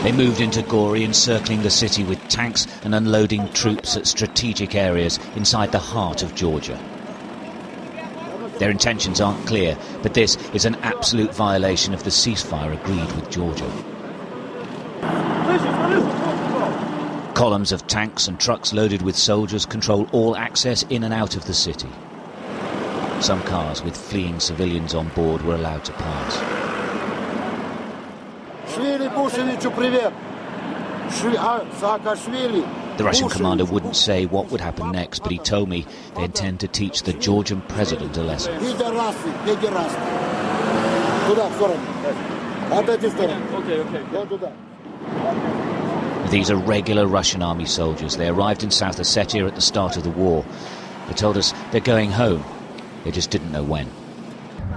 They moved into Gori, encircling the city with tanks and unloading troops at strategic areas inside the heart of Georgia. Their intentions aren't clear, but this is an absolute violation of the ceasefire agreed with Georgia. Columns of tanks and trucks loaded with soldiers control all access in and out of the city. Some cars with fleeing civilians on board were allowed to pass. The Russian commander wouldn't say what would happen next, but he told me they intend to teach the Georgian president a lesson. These are regular Russian army soldiers. They arrived in South Ossetia at the start of the war. They told us they're going home. They just didn't know when.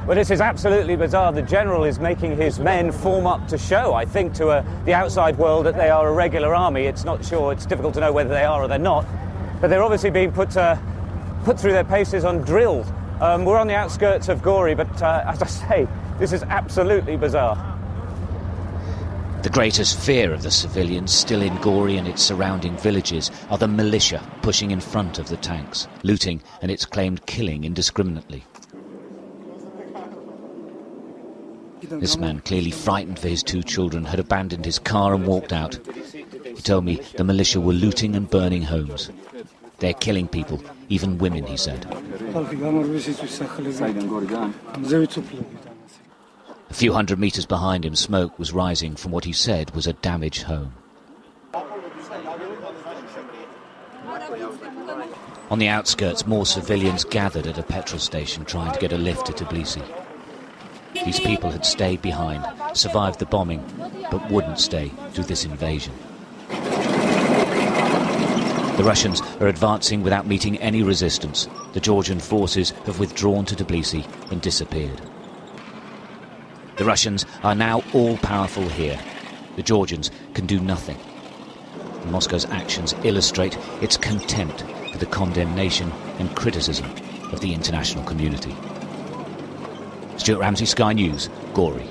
Well, this is absolutely bizarre. The general is making his men form up to show, I think, to the outside world that they are a regular army. It's difficult to know whether they are or they're not. But they're obviously being put through their paces on drill. We're on the outskirts of Gori, but as I say, this is absolutely bizarre. The greatest fear of the civilians still in Gori and its surrounding villages are the militia pushing in front of the tanks, looting and its claimed killing indiscriminately. This man, clearly frightened for his two children, had abandoned his car and walked out. He told me the militia were looting and burning homes. They're killing people, even women, he said. A few hundred meters behind him, smoke was rising from what he said was a damaged home. On the outskirts, more civilians gathered at a petrol station trying to get a lift to Tbilisi. These people had stayed behind, survived the bombing, but wouldn't stay through this invasion. The Russians are advancing without meeting any resistance. The Georgian forces have withdrawn to Tbilisi and disappeared. The Russians are now all-powerful here. The Georgians can do nothing. Moscow's actions illustrate its contempt for the condemnation and criticism of the international community. Stuart Ramsey, Sky News, Gori.